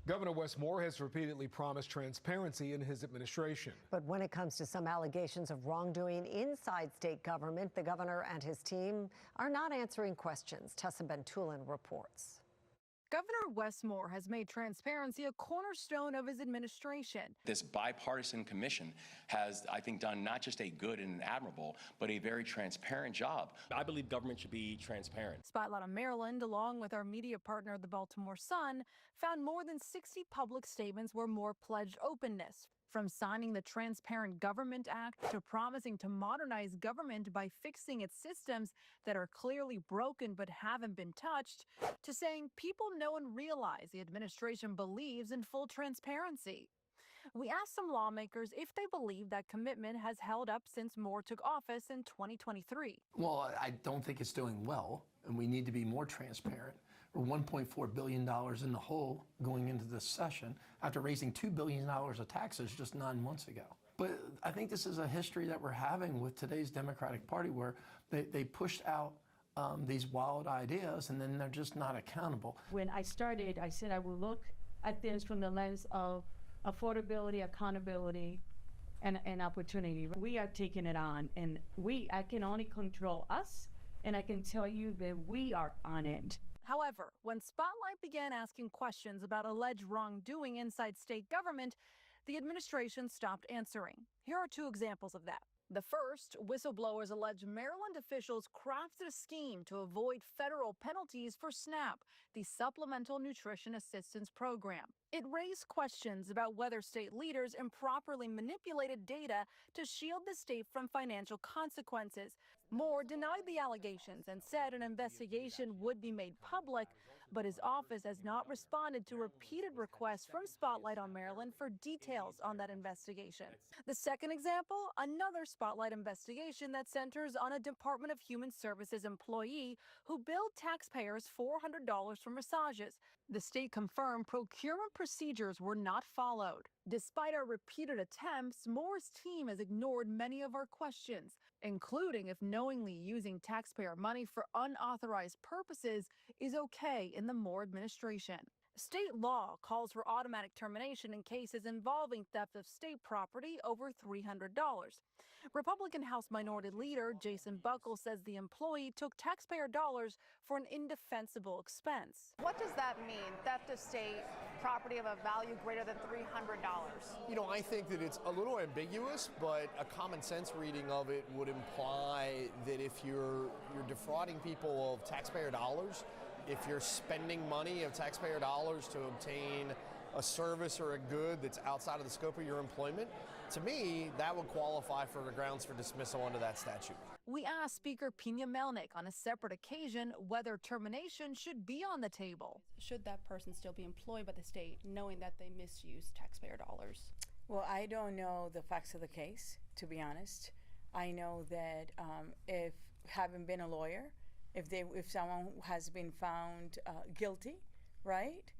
Governor Wes Moore has repeatedly promised transparency in his administration. But when it comes to some allegations of wrongdoing inside state government, the governor and his team are not answering questions. Tessa Bentulin reports. Governor Wes Moore has made transparency a cornerstone of his administration. This bipartisan commission has, I think, done not just a good and admirable, but a very transparent job. I believe government should be transparent. Spotlight on Maryland, along with our media partner, the Baltimore Sun, found more than 60 public statements where Moore pledged openness. From signing the Transparent Government Act to promising to modernize government by fixing its systems that are clearly broken but haven't been touched, to saying people know and realize the administration believes in full transparency. We asked some lawmakers if they believe that commitment has held up since Moore took office in 2023. Well, I don't think it's doing well, and we need to be more transparent. We're $1.4 billion in the hole going into this session after raising $2 billion of taxes just 9 months ago. But I think this is a history that we're having with today's Democratic Party where they pushed out these wild ideas and then they're just not accountable. When I started, I said I will look at this from the lens of affordability, accountability, and opportunity. We are taking it on, and I can only control us, and I can tell you that we are on it. However, when Spotlight began asking questions about alleged wrongdoing inside state government, the administration stopped answering. Here are two examples of that. The first, whistleblowers allege Maryland officials crafted a scheme to avoid federal penalties for SNAP, the Supplemental Nutrition Assistance Program. It raised questions about whether state leaders improperly manipulated data to shield the state from financial consequences. Moore denied the allegations and said an investigation would be made public, but his office has not responded to repeated requests from Spotlight on Maryland for details on that investigation. The second example, another Spotlight investigation that centers on a Department of Human Services employee who billed taxpayers $400 for massages. The state confirmed procurement procedures were not followed. Despite our repeated attempts, Moore's team has ignored many of our questions, including if knowingly using taxpayer money for unauthorized purposes is okay in the Moore administration. State law calls for automatic termination in cases involving theft of state property over $300. Republican House Minority Leader Jason Buckle says the employee took taxpayer dollars for an indefensible expense. What does that mean, theft of state property of a value greater than $300? You know, I think that it's a little ambiguous, but a common sense reading of it would imply that if you're defrauding people of taxpayer dollars, if you're spending money of taxpayer dollars to obtain a service or a good that's outside of the scope of your employment, to me, that would qualify for the grounds for dismissal under that statute. We asked Speaker Pena Melnick on a separate occasion whether termination should be on the table. Should that person still be employed by the state, knowing that they misused taxpayer dollars? Well, I don't know the facts of the case, to be honest. I know that if having been a lawyer, if someone has been found guilty, right,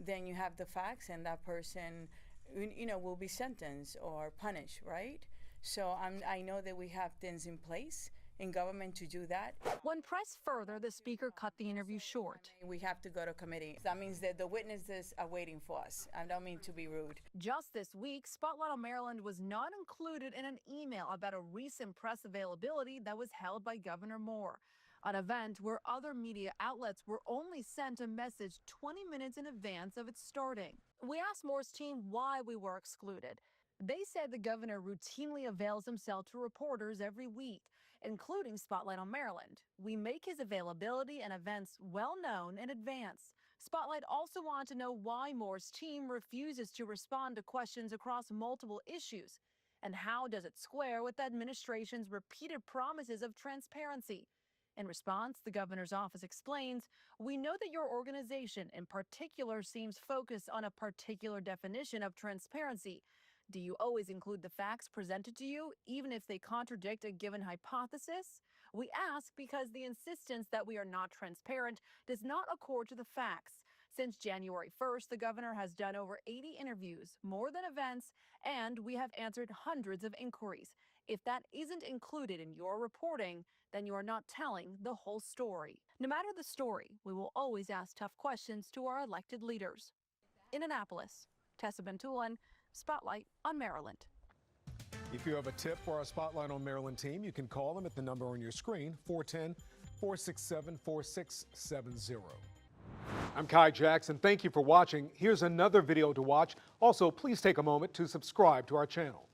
then you have the facts and that person, will be sentenced or punished, right? So I know that we have things in place in government to do that. When pressed further, the speaker cut the interview short. We have to go to committee. That means that the witnesses are waiting for us. I don't mean to be rude. Just this week, Spotlight on Maryland was not included in an email about a recent press availability that was held by Governor Moore, an event where other media outlets were only sent a message 20 minutes in advance of its starting. We asked Moore's team why we were excluded. They said the governor routinely avails himself to reporters every week, including Spotlight on Maryland. We make his availability and events well known in advance. Spotlight also wanted to know why Moore's team refuses to respond to questions across multiple issues, and how does it square with the administration's repeated promises of transparency. In response, the governor's office explains, "We know that your organization in particular seems focused on a particular definition of transparency. Do you always include the facts presented to you, even if they contradict a given hypothesis? We ask because the insistence that we are not transparent does not accord to the facts. Since January 1st, the governor has done over 80 interviews, more than events, and we have answered hundreds of inquiries. If that isn't included in your reporting, then you are not telling the whole story." No matter the story, we will always ask tough questions to our elected leaders. in Annapolis. Tessa Bentulin, Spotlight on Maryland. If you have a tip for our Spotlight on Maryland team, you can call them at the number on your screen, 410-467-4670. I'm Kai Jackson. Thank you for watching. Here's another video to watch. Also, please take a moment to subscribe to our channel.